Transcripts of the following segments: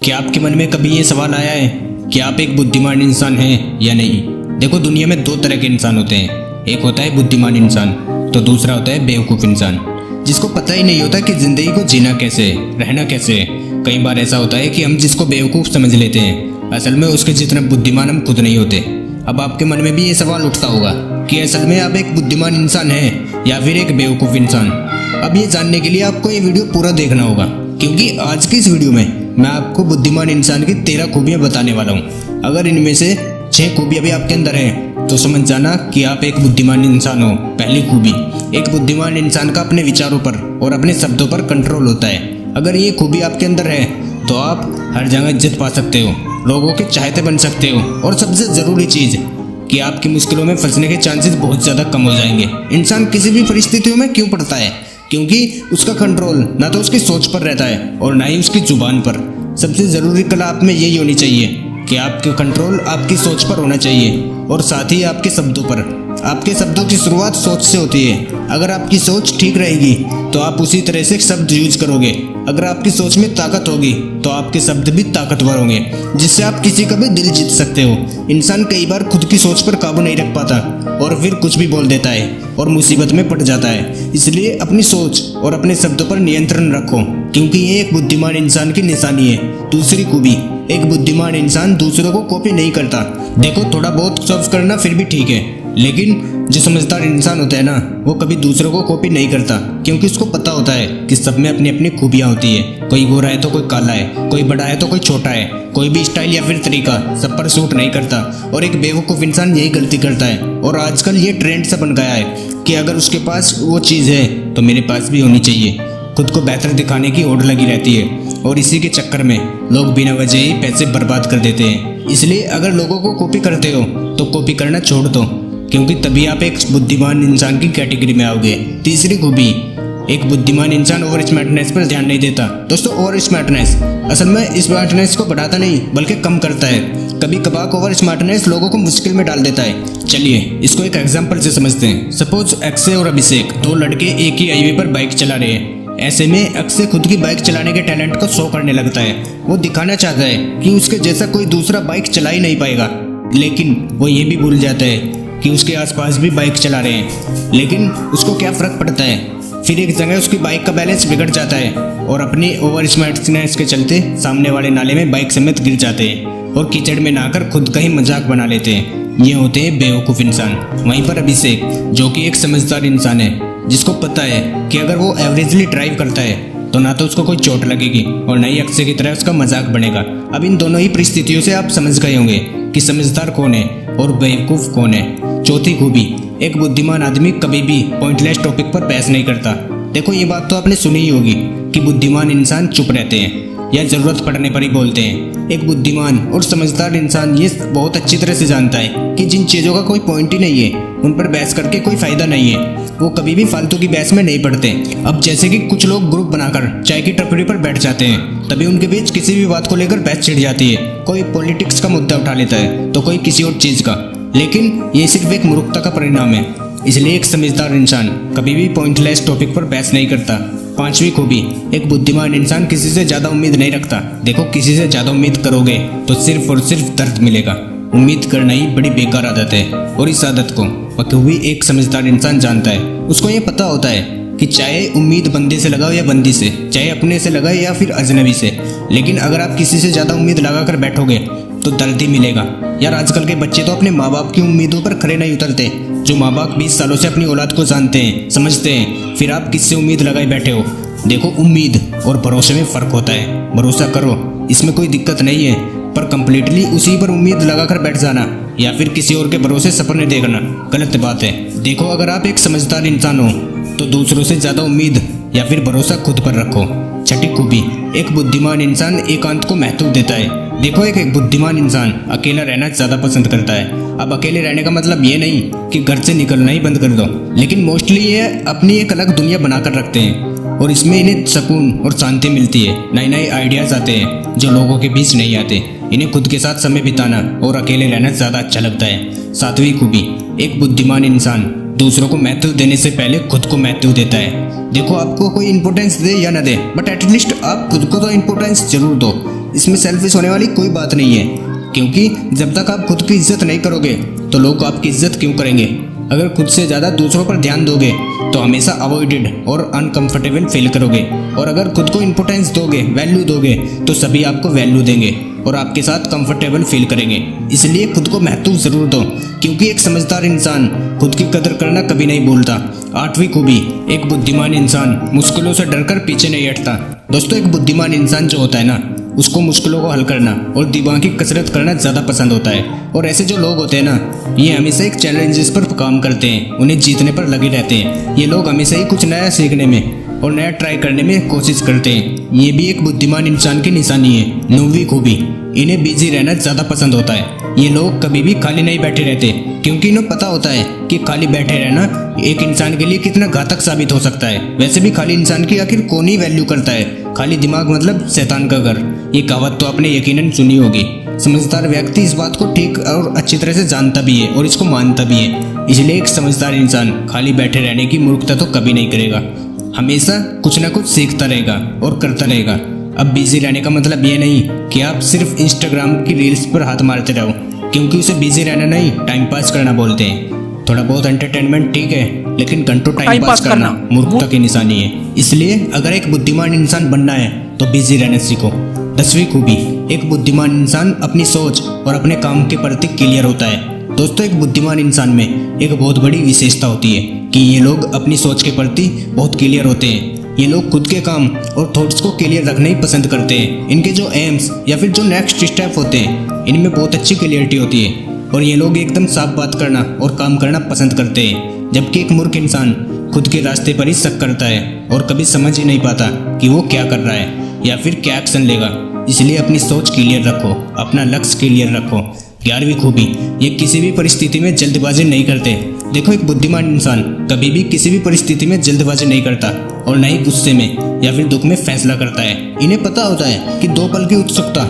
क्या आपके मन में कभी ये सवाल आया है कि आप एक बुद्धिमान इंसान हैं या नहीं? देखो, दुनिया में दो तरह के इंसान होते हैं। एक होता है बुद्धिमान इंसान, तो दूसरा होता है बेवकूफ़ इंसान, जिसको पता ही नहीं होता कि ज़िंदगी को जीना कैसे है, रहना कैसे है। कई बार ऐसा होता है कि हम जिसको बेवकूफ़ समझ लेते हैं, असल में उसके जितना बुद्धिमान हम खुद नहीं होते। अब आपके मन में भी ये सवाल उठता होगा कि असल में आप एक बुद्धिमान इंसान हैं या फिर एक बेवकूफ़ इंसान। अब ये जानने के लिए आपको ये वीडियो पूरा देखना होगा, क्योंकि आज की इस वीडियो में मैं आपको बुद्धिमान इंसान की 13 खूबियां बताने वाला हूँ। अगर इनमें से 6 खूबियां भी आपके अंदर हैं तो समझ जाना कि आप एक बुद्धिमान इंसान हो। पहली खूबी, एक बुद्धिमान इंसान का अपने विचारों पर और अपने शब्दों पर कंट्रोल होता है। अगर ये खूबी आपके अंदर है तो आप हर जगह इज्जत पा सकते हो, लोगों के चाहते बन सकते हो, और सबसे ज़रूरी चीज़ कि आपकी मुश्किलों में फंसने के चांसेस बहुत ज़्यादा कम हो जाएंगे। इंसान किसी भी परिस्थितियों में क्यों पड़ता है? क्योंकि उसका कंट्रोल ना तो उसकी सोच पर रहता है और ना ही उसकी जुबान पर। सबसे ज़रूरी कला आप में यही होनी चाहिए कि आपके कंट्रोल आपकी सोच पर होना चाहिए और साथ ही आपके शब्दों पर। आपके शब्दों की शुरुआत सोच से होती है। अगर आपकी सोच ठीक रहेगी तो आप उसी तरह से शब्द यूज करोगे। अगर आपकी सोच में ताकत होगी तो आपके शब्द भी ताकतवर होंगे, जिससे आप किसी का भी दिल जीत सकते हो। इंसान कई बार खुद की सोच पर काबू नहीं रख पाता और फिर कुछ भी बोल देता है और मुसीबत में पड़ जाता है। इसलिए अपनी सोच और अपने शब्दों पर नियंत्रण रखो, क्योंकि ये एक बुद्धिमान इंसान की निशानी है। दूसरी खूबी, एक बुद्धिमान इंसान दूसरों को कॉपी नहीं करता। देखो, थोड़ा बहुत सर्व करना फिर भी ठीक है, लेकिन जो समझदार इंसान होता है ना, वो कभी दूसरों को कॉपी नहीं करता, क्योंकि उसको पता होता है कि सब में अपनी अपनी खूबियाँ होती है। कोई गोरा है तो कोई काला है, कोई बड़ा है तो कोई छोटा है, कोई भी स्टाइल या फिर तरीका सब पर सूट नहीं करता। और एक बेवकूफ़ इंसान यही गलती करता है। और आजकल ये ट्रेंड सा बन गया है कि अगर उसके पास वो चीज़ है तो मेरे पास भी होनी चाहिए। खुद को बेहतर दिखाने की ओढ़ लगी रहती है और इसी के चक्कर में लोग बिना वजह ही पैसे बर्बाद कर देते हैं। इसलिए अगर लोगों को कॉपी करते हो तो कॉपी करना छोड़ दो, क्योंकि तभी आप एक बुद्धिमान इंसान की कैटेगरी में आओगे। तीसरी खूबी, एक बुद्धिमान इंसान ओवर स्मार्टनेस पर ध्यान नहीं देता। दोस्तों, ओवर स्मार्टनेस असल में स्मार्टनेस को बढ़ाता नहीं बल्कि कम करता है। कभी कभार ओवर स्मार्टनेस लोगों को मुश्किल में डाल देता है। चलिए इसको एक एग्जांपल से समझते हैं। सपोज अक्षय और अभिषेक, दो लड़के एक ही हाईवे पर बाइक चला रहे हैं। ऐसे में अक्षय खुद की बाइक चलाने के टैलेंट को शो करने लगता है। वो दिखाना चाहता है कि उसके जैसा कोई दूसरा बाइक चला ही नहीं पाएगा, लेकिन वो ये भी भूल जाता है कि उसके आसपास भी बाइक चला रहे हैं। लेकिन उसको क्या फ़र्क पड़ता है? फिर एक जगह उसकी बाइक का बैलेंस बिगड़ जाता है और अपनी ओवर स्मार्टनेस के चलते सामने वाले नाले में बाइक समेत गिर जाते हैं और कीचड़ में नहाकर खुद का ही मजाक बना लेते हैं। ये होते हैं बेवकूफ़ इंसान। वहीं पर अभिषेक, जो कि एक समझदार इंसान है, जिसको पता है कि अगर वो एवरेजली ड्राइव करता है तो ना तो उसको कोई चोट लगेगी और ना ही अक्षय की तरह उसका मजाक बनेगा। अब इन दोनों ही परिस्थितियों से आप समझ गए होंगे कि समझदार कौन है और बेवकूफ़ कौन है। चौथी खूबी, एक बुद्धिमान आदमी कभी भी पॉइंटलेस टॉपिक पर बहस नहीं करता। देखो, ये बात तो आपने सुनी ही होगी कि बुद्धिमान इंसान चुप रहते हैं या ज़रूरत पड़ने पर ही बोलते हैं। एक बुद्धिमान और समझदार इंसान ये बहुत अच्छी तरह से जानता है कि जिन चीज़ों का कोई पॉइंट ही नहीं है उन पर बहस करके कोई फ़ायदा नहीं है। वो कभी भी फालतू की बहस में नहीं पड़ते। अब जैसे कि कुछ लोग ग्रुप बनाकर चाय की टपरी पर बैठ जाते हैं, तभी उनके बीच किसी भी बात को लेकर बहस छिड़ जाती है। कोई पॉलिटिक्स का मुद्दा उठा लेता है तो कोई किसी और चीज़ का, लेकिन ये सिर्फ एक मूर्खता का परिणाम है। इसलिए एक समझदार इंसान कभी भी पॉइंटलेस टॉपिक पर बहस नहीं करता। पांचवी खूबी, एक बुद्धिमान इंसान किसी से ज़्यादा उम्मीद नहीं रखता। देखो, किसी से ज़्यादा उम्मीद करोगे तो सिर्फ और सिर्फ दर्द मिलेगा। उम्मीद करना ही बड़ी बेकार आदत है और इस आदत को बखूबी एक समझदार इंसान जानता है। उसको ये पता होता है कि चाहे उम्मीद बंदे से लगाओ या बंदी से, चाहे अपने से लगाए या फिर अजनबी से, लेकिन अगर आप किसी से ज़्यादा उम्मीद लगा कर बैठोगे तो दर्द ही मिलेगा। यार, आजकल के बच्चे तो अपने माँ बाप की उम्मीदों पर खड़े नहीं उतरते। जो माँ बाप 20 सालों से अपनी औलाद को जानते हैं, समझते हैं, फिर आप किससे उम्मीद लगाए बैठे हो? देखो, उम्मीद और भरोसे में फ़र्क होता है। भरोसा करो, इसमें कोई दिक्कत नहीं है, पर कंप्लीटली उसी पर उम्मीद लगाकर बैठ जाना या फिर किसी और के भरोसे सपने देखना गलत बात है। देखो, अगर आप एक समझदार इंसान हो तो दूसरों से ज़्यादा उम्मीद या फिर भरोसा खुद पर रखो। छठी खूबी, एक बुद्धिमान इंसान एकांत को महत्व देता है। देखो, एक बुद्धिमान इंसान अकेला रहना ज़्यादा पसंद करता है। अब अकेले रहने का मतलब ये नहीं कि घर से निकलना ही बंद कर दो, लेकिन मोस्टली ये अपनी एक अलग दुनिया बनाकर रखते हैं और इसमें इन्हें सुकून और शांति मिलती है। नए नए आइडियाज़ आते हैं जो लोगों के बीच नहीं आते। इन्हें खुद के साथ समय बिताना और अकेले रहना ज़्यादा अच्छा लगता है। सातवीं खूबी, एक बुद्धिमान इंसान दूसरों को महत्व देने से पहले खुद को महत्व देता है। देखो, आपको कोई इंपॉर्टेंस दे या ना दे, बट एटलीस्ट आप खुद को तो इंपॉर्टेंस जरूर दो। इसमें सेल्फिश होने वाली कोई बात नहीं है, क्योंकि जब तक आप खुद की इज्जत नहीं करोगे तो लोग आपकी इज्जत क्यों करेंगे। अगर खुद से ज़्यादा दूसरों पर ध्यान दोगे तो हमेशा अवॉइडेड और अनकंफर्टेबल फील करोगे, और अगर खुद को इंपोर्टेंस दोगे, वैल्यू दोगे, तो सभी आपको वैल्यू देंगे और आपके साथ कंफर्टेबल फील करेंगे। इसलिए खुद को महत्व जरूर दो, क्योंकि एक समझदार इंसान खुद की कदर करना कभी नहीं भूलता। 8वीं खूबी, एक बुद्धिमान इंसान मुश्किलों से डरकर पीछे नहीं हटता। दोस्तों, एक बुद्धिमान इंसान जो होता है ना, उसको मुश्किलों को हल करना और दिमाग की कसरत करना ज़्यादा पसंद होता है। और ऐसे जो लोग होते हैं ना, ये हमेशा एक चैलेंजेस पर काम करते हैं, उन्हें जीतने पर लगे रहते हैं। ये लोग हमेशा ही कुछ नया सीखने में और नया ट्राई करने में कोशिश करते हैं। ये भी एक बुद्धिमान इंसान की निशानी है। 9वीं खूबी, इन्हें बिजी रहना ज़्यादा पसंद होता है। ये लोग कभी भी खाली नहीं बैठे रहते, क्योंकि इन्हें पता होता है कि खाली बैठे रहना एक इंसान के लिए कितना घातक साबित हो सकता है। वैसे भी खाली इंसान की आखिर कौन ही वैल्यू करता है। खाली दिमाग मतलब शैतान का घर, ये कहावत तो आपने यकीनन सुनी होगी। समझदार व्यक्ति इस बात को ठीक और अच्छी तरह से जानता भी है और इसको मानता भी है। इसलिए एक समझदार इंसान खाली बैठे रहने की मूर्खता तो कभी नहीं करेगा, हमेशा कुछ ना कुछ सीखता रहेगा और करता रहेगा। अब बिजी रहने का मतलब ये नहीं कि आप सिर्फ इंस्टाग्राम की रील्स पर हाथ मारते रहो, क्योंकि उसे बिजी रहना नहीं, टाइम पास करना बोलते हैं। थोड़ा बहुत एंटरटेनमेंट ठीक है, लेकिन घंटों टाइम पास करना मूर्खता की निशानी है। इसलिए अगर एक बुद्धिमान इंसान बनना है तो बिजी रहना सीखो। 10वीं खूबी, एक बुद्धिमान इंसान अपनी सोच और अपने काम के प्रति क्लियर होता है। दोस्तों, एक बुद्धिमान इंसान में एक बहुत बड़ी विशेषता होती है कि ये लोग अपनी सोच के प्रति बहुत क्लियर होते हैं। ये लोग खुद के काम और थॉट्स को क्लियर रखना ही पसंद करते हैं। इनके जो एम्स या फिर जो नेक्स्ट स्टेप होते हैं, इनमें बहुत अच्छी क्लियरिटी होती है और ये लोग एकदम साफ बात करना और काम करना पसंद करते हैं। जबकि एक मूर्ख इंसान खुद के रास्ते पर ही शक करता है और कभी समझ ही नहीं पाता कि वो क्या कर रहा है या फिर क्या एक्शन लेगा। इसलिए अपनी सोच क्लियर रखो, अपना लक्ष्य क्लियर रखो। 11वीं खूबी, ये किसी भी परिस्थिति में जल्दबाजी नहीं करते। देखो, एक बुद्धिमान इंसान कभी भी किसी भी परिस्थिति में जल्दबाजी नहीं करता और न ही गुस्से में या फिर दुख में फैसला करता है। इन्हें पता होता है कि 2 पल की उत्सुकता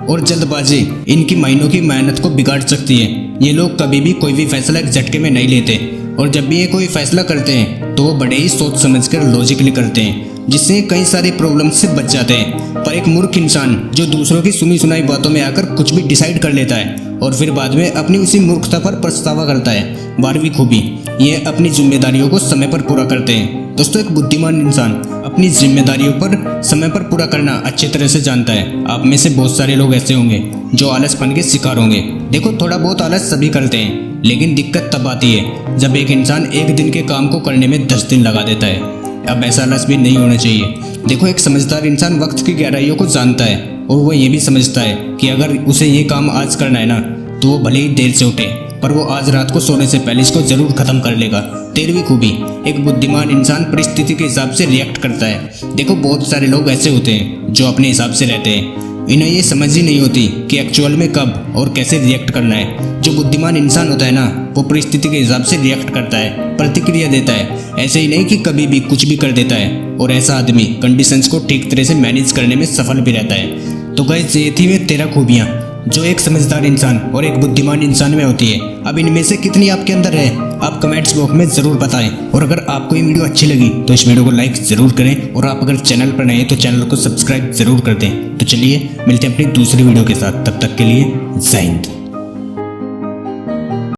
और जल्दबाजी इनकी महीनों की मेहनत को बिगाड़ सकती है। ये लोग कभी भी कोई भी फैसला एक झटके में नहीं लेते, और जब भी ये कोई फैसला करते हैं तो वो बड़े ही सोच समझकर लॉजिकली करते हैं, जिससे कई सारी प्रॉब्लम से बच जाते हैं। पर एक मूर्ख इंसान जो दूसरों की सुनी सुनाई बातों में आकर कुछ भी डिसाइड कर लेता है और फिर बाद में अपनी उसी मूर्खता पर पछतावा करता है। 12वीं खूबी, ये अपनी जिम्मेदारियों को समय पर पूरा करते हैं। दोस्तों, एक बुद्धिमान इंसान अपनी जिम्मेदारियों पर समय पर पूरा करना अच्छी तरह से जानता है। आप में से बहुत सारे लोग ऐसे होंगे जो आलसपन के शिकार होंगे। देखो, थोड़ा बहुत आलस सभी करते हैं, लेकिन दिक्कत तब आती है जब एक इंसान एक दिन के काम को करने में 10 दिन लगा देता है। अब ऐसा आलस भी नहीं होना चाहिए। देखो, एक समझदार इंसान वक्त की गहराइयों को जानता है और वो ये भी समझता है कि अगर उसे ये काम आज करना है ना, तो वो भले ही देर से उठे, पर वो आज रात को सोने से पहले इसको जरूर खत्म कर लेगा। 13वीं खूबी, एक बुद्धिमान इंसान परिस्थिति के हिसाब से रिएक्ट करता है। देखो, बहुत सारे लोग ऐसे होते हैं जो अपने हिसाब से रहते हैं, इन्हें ये समझ ही नहीं होती कि एक्चुअल में कब और कैसे रिएक्ट करना है। जो बुद्धिमान इंसान होता है ना, वो परिस्थिति के हिसाब से रिएक्ट करता है, प्रतिक्रिया देता है। ऐसे ही नहीं कि कभी भी कुछ भी कर देता है, और ऐसा आदमी कंडीशंस को ठीक तरह से मैनेज करने में सफल भी रहता है। तो गाइस, ये थी वे 13 खूबियाँ जो एक समझदार इंसान और एक बुद्धिमान इंसान में होती है। अब इनमें से कितनी आपके अंदर है, आप कमेंट्स बॉक्स में ज़रूर बताएं। और अगर आपको ये वीडियो अच्छी लगी तो इस वीडियो को लाइक ज़रूर करें, और आप अगर चैनल पर नए हैं तो चैनल को सब्सक्राइब ज़रूर कर दें। तो चलिए मिलते हैं अपनी दूसरी वीडियो के साथ, तब तक के लिए जय हिंद।